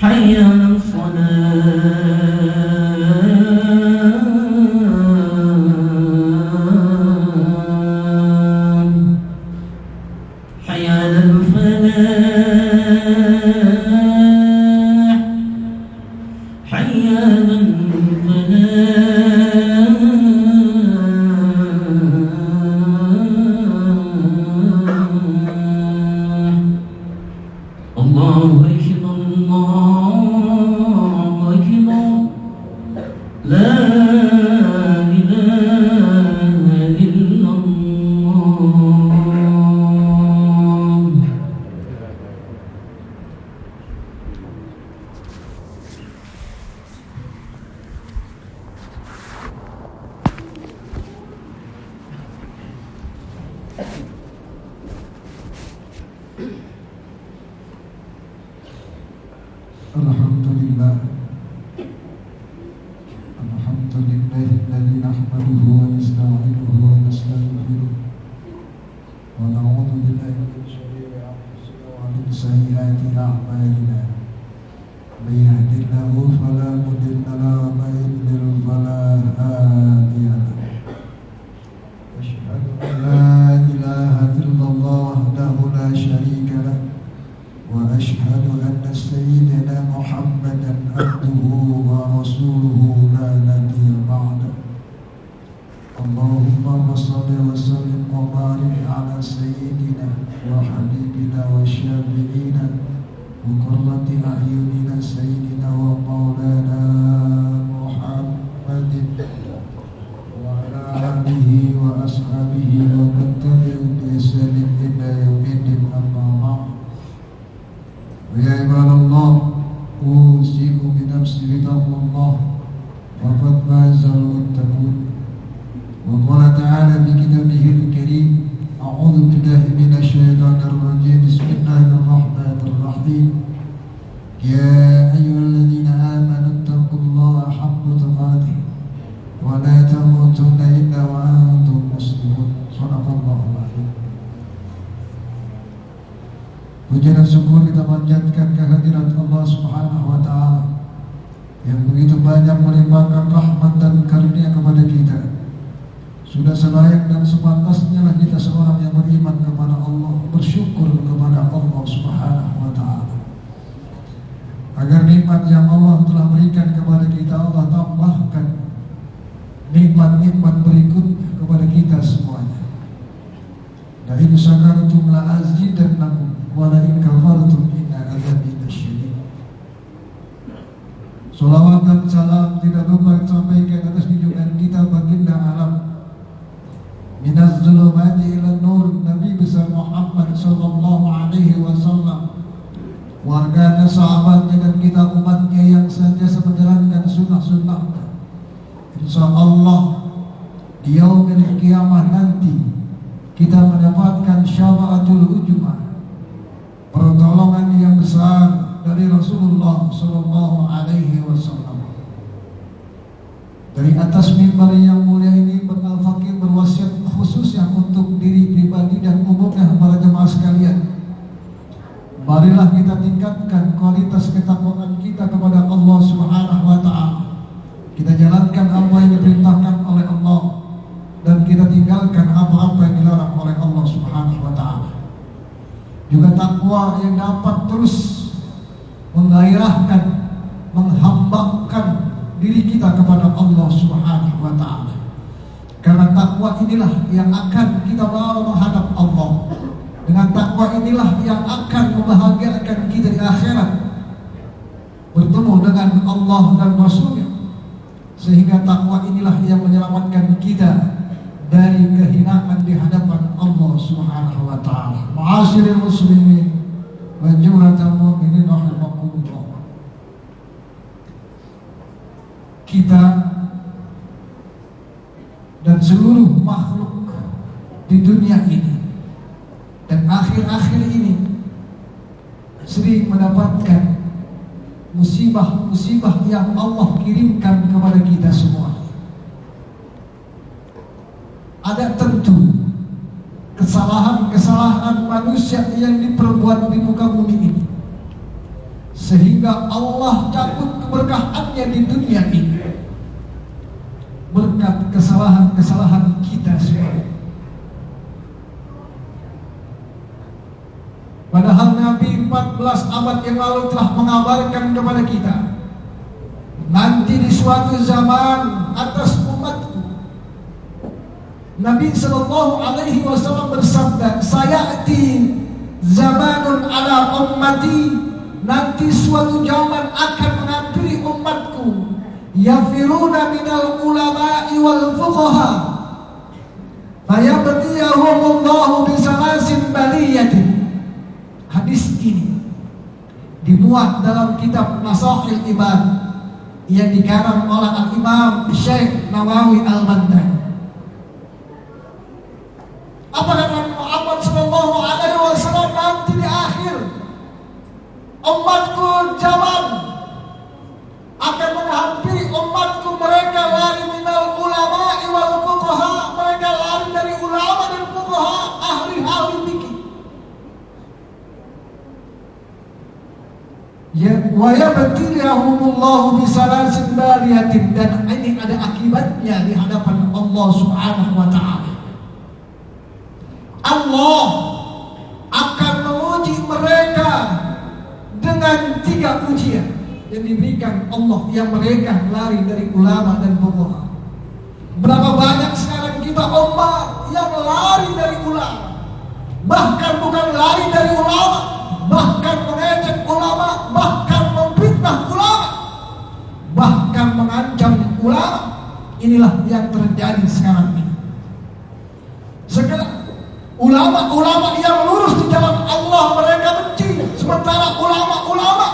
حي على الصلاة حي على الفلاح حي على الفلاح الله أكبر الله أكبر لا إله إلا الله. Alhamdulillah alladzi nahmaduhu wa nasta'inuhu wa nastaghfiruh wa na'udzu billahi min shururi anfusina wa min sayyiati a'malina may yahdihillahu fala mudilla lahu wa may yudlil fala hadiya lahu asyhadu an la ilaha illallah wahdahu la syarika lahu wa asyhadu anna sayyidina Muhammadan abduhu wa rasuluhu la nabiyya ba'dahu. Allahumma shalli wa sallim wa barik ala sayyidina wa habibina wa syafi'ina wa qurrati a'yunina sayyidina wa maulana Muhammadin wa ala alihi wa ashabihi wa man tabi'ahum bi ihsanin ila yaumiddin, amma ba'd. Ya ibadallah, usikum bi nafsi bitaqwallah wa qad fazal muttaqun. Wa qala ta'ala fi kitabihil karim, a'udzu billahi minasy syaithanir rajim. Bismillahirrahmanirrahim. Ya ayyuhalladzina amanu taqullaha haqqa tuqatih wa la tamutunna illa wa antum muslimun. Shadaqallahul azim. Puji dan syukur kita panjatkan kehadirat Allah Subhanahu wa Ta'ala yang begitu banyak melimpahkan rahmat dan karunia kepada kita. Sudah selayak dan sepantasnya lah kita seorang yang beriman kepada Allah, bersyukur kepada Allah Subhanahu wa Ta'ala, agar nikmat yang Allah telah berikan kepada kita Allah tambahkan nikmat-nikmat berikutnya kepada kita semuanya. La in syakartum la azidannakum wa la in kafartum inna adzabi lasyadid. Salawat dan salam tidak lupa disampaikan atas junjungan kita baginda alam, minaz zulumati ila nur, Nabi besar Muhammad sallallahu alaihi wasallam, warganya, sahabatnya dan kita umatnya yang senantiasa menjalankan sunnah-sunnahnya. Insyaallah di yaumil qiyamah nanti kita mendapatkan syafaatul ujmah, pertolongan yang besar dari Rasulullah sallallahu alaihi wasallam. Dari atas mimbar yang mulia ini, Al-Faqih berwasiat khususnya untuk diri pribadi dan umumnya para jemaah sekalian. Marilah kita tingkatkan kualitas ketakwaan kita kepada Allah Subhanahu wa Ta'ala. Kita jalankan apa yang diperintahkan oleh Allah dan kita tinggalkan apa-apa yang dilarang oleh Allah Subhanahu wa Ta'ala. Juga takwa yang dapat terus menggairahkan, menghambakan diri kita kepada Allah Subhanahu wa Ta'ala. Karena takwa inilah yang akan kita bawa menghadap Allah. Dengan takwa inilah yang akan membahagiakan kita di akhirat, bertemu dengan Allah dan Rasul-Nya. Sehingga takwa inilah yang menyelamatkan kita dari kehinaan di hadapan Allah Subhanahu wa Ta'ala. Ma'asyiral muslimin wa jumlatul mu'minin rahimakumullah. Kita dan seluruh makhluk di dunia ini dan akhir-akhir ini sering mendapatkan musibah-musibah yang Allah kirimkan kepada kita semua. Ada tentu kesalahan-kesalahan manusia yang diperbuat di muka bumi ini. sehingga Allah cabut keberkahannya di dunia ini berkat kesalahan-kesalahan kita semua. Padahal Nabi 14 abad yang lalu telah mengabarkan kepada kita, nanti di suatu zaman atas umatku, Nabi sallallahu alaihi wasallam bersabda, sayati zamanun ala ummati, nanti suatu zaman akan menghampiri umatku, yafiruna minal ulama'i wal fuqaha fayabtiyahumullahu bisalasin baliyatin. Hadis ini dimuat dalam kitab Nasahil Ibad yang dikarang oleh Al-Imam Syekh Nawawi Al-Bandari. Apa kata Muhammad sallallahu alaihi wasallam, nanti di akhir umatku zaman akan menghampiri umatku, mereka lari minal ulama'i wal fuqaha, mereka lari dari ulama dan fuqaha, ahli-ahli fikih. Ya, wa yabtilahumullahu bisalasin baliyatin, dan ini ada akibatnya di hadapan Allah Subhanahu wa taala. Allah akan menguji mereka dengan 3 ujian yang diberikan Allah, yang mereka lari dari ulama dan fuqaha. Berapa banyak sekarang kita umat yang lari dari ulama, bahkan bukan lari dari ulama, bahkan mengejek ulama, bahkan memfitnah ulama, bahkan mengancam ulama. Inilah yang terjadi sekarang ini. Sekarang ulama-ulama yang lurus di jalan Allah mereka benci, sementara ulama-ulama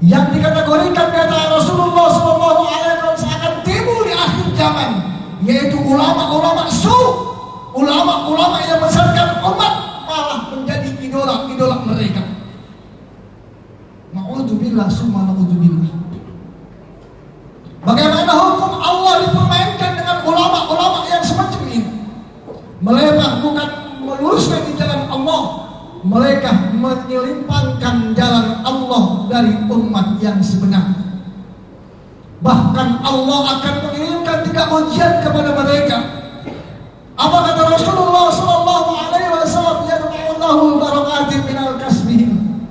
yang dikategorikan kata Rasulullah SAW akan timbul di akhir zaman, yaitu ulama-ulama ulama-ulama yang membesarkan umat, malah menjadi idola-idola mereka. Na'udzubillah summa na'udzubillah. Bagaimana hukum Allah dipermainkan dengan ulama-ulama yang semacam ini? Mereka bukan meluruskan di jalan Allah, mereka menyelimpangkan jalan Allah dari umat yang sebenarnya. Bahkan Allah akan mengirimkan 3 ujian kepada mereka. Apa kata Rasulullah sallallahu alaihi wasallam, yad'allahu barakatin minal kasbihim,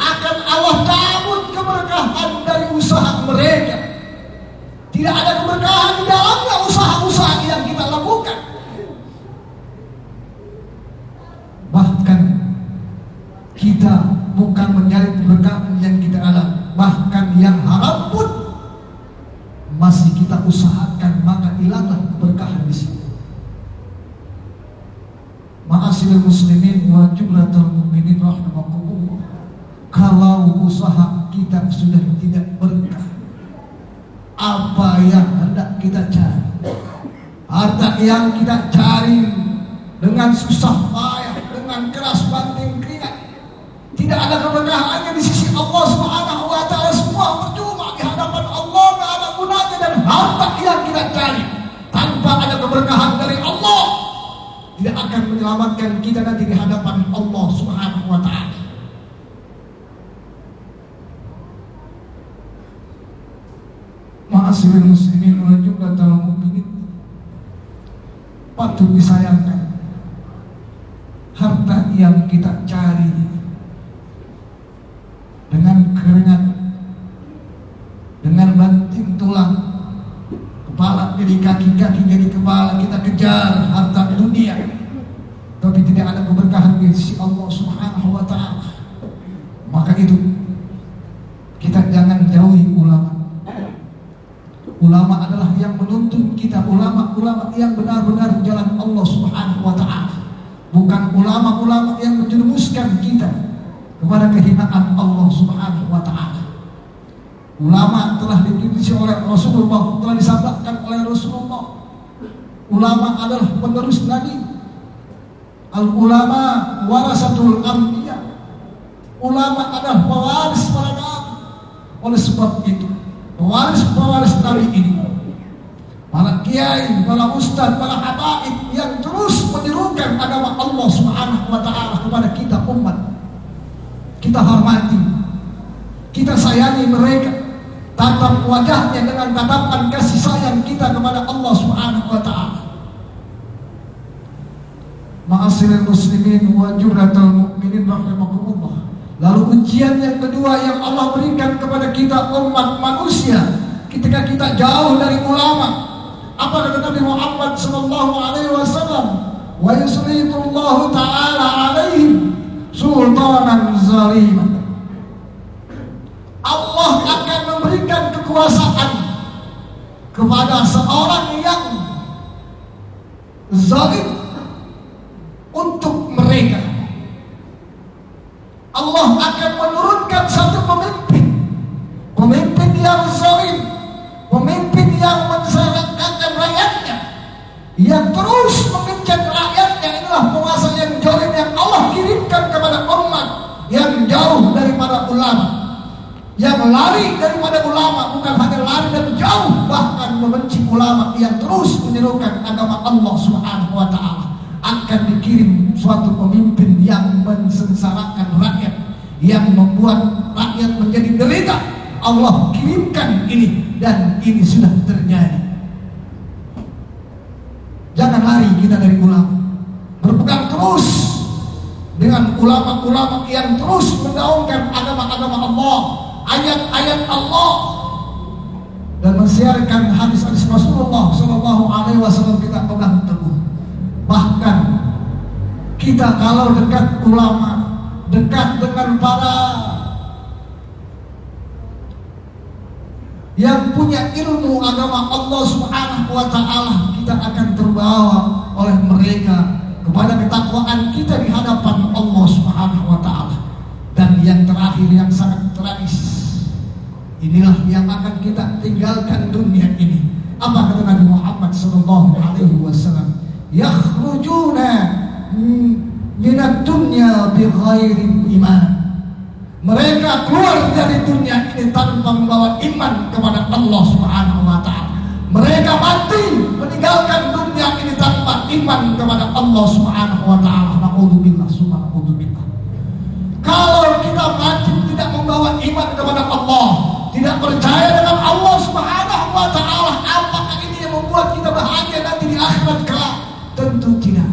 akan Allah cabut keberkahan dari usaha mereka. Tidak ada keberkahan di dalamnya usaha-usaha yang kita lakukan. Bahkan kita bukan mencari keberkahan yang kita alami, bahkan yang haram pun masih kita usahakan, maka hilanglah keberkahan di situ. Ma'asyiral muslimin wa jumlatul mu'minin rahimakumullah, kalau usaha kita sudah tidak berkah, apa yang hendak kita cari, harta yang kita cari dengan susah payah, dengan keras banting keringat, tidak ada keberkahannya di sisi Allah Subhanahu wa taala, semua percuma di hadapan Allah, tidak ada gunanya. Dan harta yang kita cari tanpa ada keberkahan dari Allah tidak akan menyelamatkan kita nanti di hadapan Allah Subhanahu wa taala. Ma'asyiral muslimin wa jumlatul mu'minin, patut disayangkan harta yang kita cari dengan keringat, dengan banting tulang, kepala jadi kaki, kaki jadi kepala, kita kejar harta dunia, tapi tidak ada keberkahan di sisi Allah Subhanahu wa taala. Maka itu kita jangan jauhi ulama. Ulama adalah yang menuntun kita, ulama-ulama yang benar-benar jalan Allah Subhanahu wa taala, bukan ulama-ulama yang menjerumuskan kita kepada kehinaan Allah Subhanahu wa taala. Ulama telah diprediksi oleh Rasulullah, telah disabdakan oleh Rasulullah. Ulama adalah penerus Nabi. Al-ulama warasatul anbiya. Ulama adalah pewaris para nabi. Oleh sebab itu, pewaris Nabi ini, para kiai, para ustadz, para habaib yang terus menyerukan agama Allah Subhanahu wa taala kepada kita umat, kita hormati, kita sayangi mereka, tatap wajahnya dengan tatapan kasih sayang kita kepada Allah Subhanahu wa Ta'ala. Ma'asyiral muslimin wa jumlatul mu'minin rahimakumullah. Lalu ujian yang kedua yang Allah berikan kepada kita umat manusia ketika kita jauh dari ulama. Apa kata Nabi Muhammad sallallahu alaihi wasallam? Wa yusritullahu ta'ala alaihim sultanan zaliman. Allah akan memberikan kekuasaan kepada seorang yang zalim untuk mereka. Allah akan menurunkan satu pemimpin yang zalim, pemimpin yang menserakatkan rakyatnya, yang terus mengejar rakyatnya. Inilah penguasa yang zalim yang Allah kirimkan kepada umat yang jauh daripada ulama, yang lari daripada ulama, bukan hanya lari dan jauh, bahkan membenci ulama, yang terus menyerukan agama Allah Subhanahu wa Ta'ala. Akan dikirim suatu pemimpin yang mensengsarakan rakyat, yang membuat rakyat menjadi derita. Allah kirimkan ini, dan ini sudah terjadi. Jangan lari kita dari ulama, berpegang terus dengan ulama-ulama yang terus mengaungkan agama-agama Allah, ayat-ayat Allah, dan mensiarkan hadis-hadis Rasulullah Sallallahu Alaihi Wasallam. Kita pegang teguh. Bahkan kita kalau dekat ulama, dekat dengan para yang punya ilmu agama Allah Subhanahu wa Ta'ala, kita akan terbawa oleh mereka kepada ketakwaan kita di hadapan Allah Subhanahu wa Ta'ala. Dan yang terakhir, yang sangat tragis, inilah yang akan kita tinggalkan dunia ini. Apa kata Nabi Muhammad sallallahu alaihi wasallam? Yakhrujuna minad dunya bighairi iman. Mereka keluar dari dunia ini tanpa membawa iman kepada Allah Subhanahu wa Ta'ala. Mereka mati meninggalkan dunia ini tanpa iman kepada Allah Subhanahu wa Ta'ala. Na'udzubillah, subhanallah. Kalau kita mati tidak membawa iman kepada Allah, tidak percaya dengan Allah Subhanahu wa Ta'ala, apakah ini yang membuat kita bahagia nanti di akhirat kelak? Tentu tidak.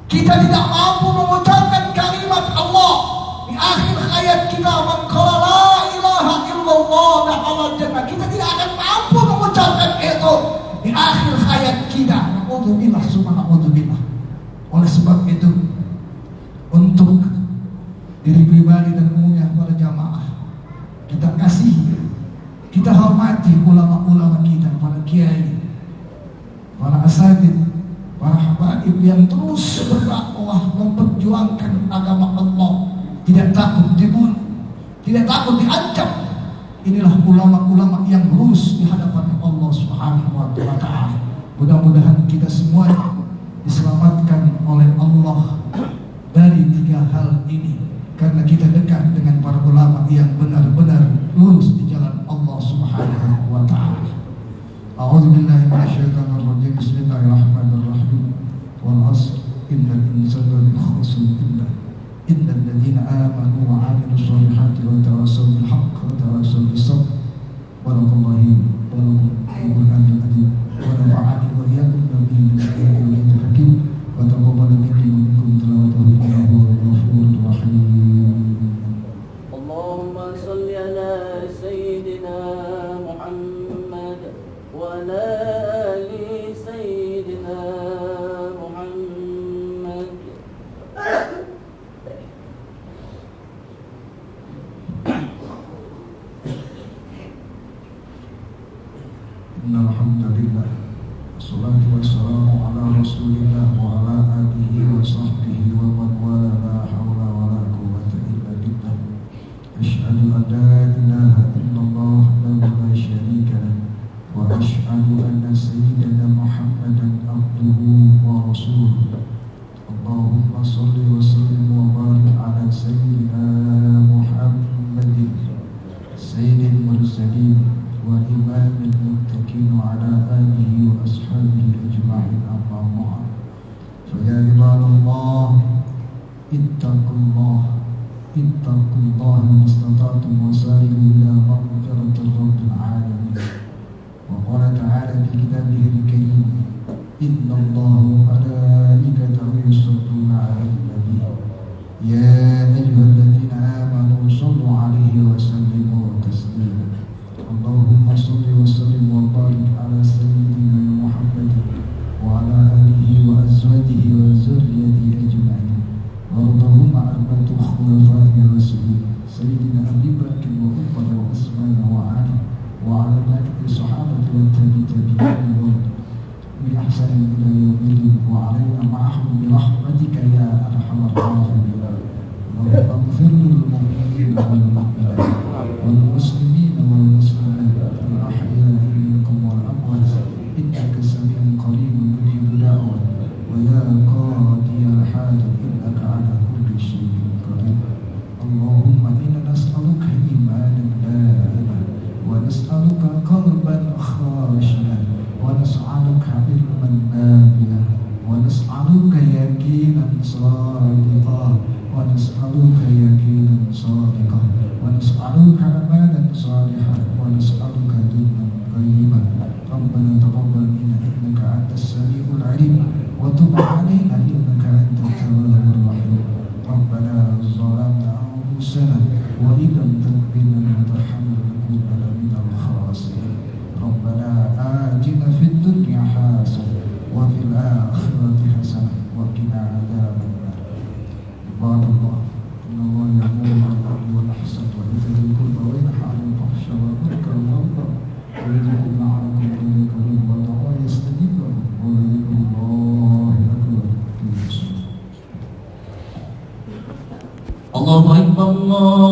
Kita tidak mampu mengucapkan kalimat Allah di akhir hayat kita, man qala la ilaha illallah dakhala jannah. Kita tidak akan mampu mengucapkan itu di akhir hayat kita. Na'udzubillah, subhanallah. Oleh sebab itu, untuk diri pribadi dan umumnya para jamaah, kita kasih, kita hormati ulama-ulama kita, para kiai, para asatidz, para habaib yang terus berdakwah memperjuangkan agama Allah, tidak takut dibunuh, tidak takut diancam. Inilah ulama-ulama yang lurus di hadapan Allah Subhanahu wa Ta'ala. Mudah-mudahan kita semua diselamatkan oleh Allah dari tiga hal ini, karena kita dekat dengan para ulama yang benar-benar lurus di jalan Allah Subhanahu wa Ta'ala. A'udzubillahi minasyaitonir rajim. Bismillahirrahmanirrahim. Wal 'asr innal insana lafi khusr illal ladzina amanu wa 'amilus shalihati wa tawassaw bil haqqi wa tawassaw bis sabr. Barakallahu wa lakum Qur'anul Azim wa nafa'ani wa iyyakum bihi min ayatil hakim wa taqabbal minni wa minkum tilawatahu innahu ghafurur rahim. Allahumma shalli ala sayyidina Muhammad wa ala ali sayyidina Muhammad. Innal hamdalillah, wassalatu wassalamu ala rasulillah wa ala alihi wa sahbihi wa man wala, la hawla wa la quwwata illa billah. Asyhadu an la ilaha illallah wahdahu la syarika lah, wa asyhadu anna sayyidana Muhammadan abduhu wa rasuluh. Allahumma shalli wa sallim wa barik ala sayyidina Muhammadin sayyidil mursalin wa imamil muttaqin wa ala alihi wa ashabihi ajma'in, amma ba'd. Fa ya ibadallah ittaqullah اتقوا الله ما استطعتم وسارعوا إلى مغفرة رب العالمين. وقال تعالى في كتابه الكريم إن الله وملائكته يصلون على النبي يا أيها الذين آمنوا صلوا عليه وسلموا تسليما. اللهم صل وسلم وبارك على سيدنا محمد وعلى آله وأزواجه وذريته أجمعين، وارضهم عن أربعة خلفاء الراشدين سيدنا أبي بكر وعمر وعثمان وعلي وعلى باقي الصحابة والتابعين بإحسان إلى يوم الدين، وعلينا معهم برحمتك يا أرحم الراحمين. اللهم اغفر للمؤمنين والمؤمنات والمسلمين والمسلمات الأحياء منكم والأموات إنك سميع قريب مجيب دعوة ويا قاضي الحاجة إنك على كل شيء قدير. اللهم إنا نسألك إيمانا دائما ونسألك قلبا خاشعا ونسألك علما نافعا ونسألك يقينا صادقا ونسألك يقينا صادقا ونسألك عملا صالحا ونسألك دينا قيما. ربنا تقبل منا إنك أنت السميع العليم وتب علينا إنك أنت التواب الرحيم. ربنا ظلمنا أنفسنا وإن لم تغفر لنا وترحمنا لنكونن من الخاسرين. ربنا آتنا في الدنيا حسنة وفي الآخرة حسنة وقنا عذاب النار. عباد الله إن الله يأمر بالعدل والإحسان وإيتاء ذي القربى وينهى عن الفحشاء والمنكر والبغي ويعظكم لعلكم تذكرون وادعوه يستجيب لكم ولذكر الله أكبر. الله أكبر الله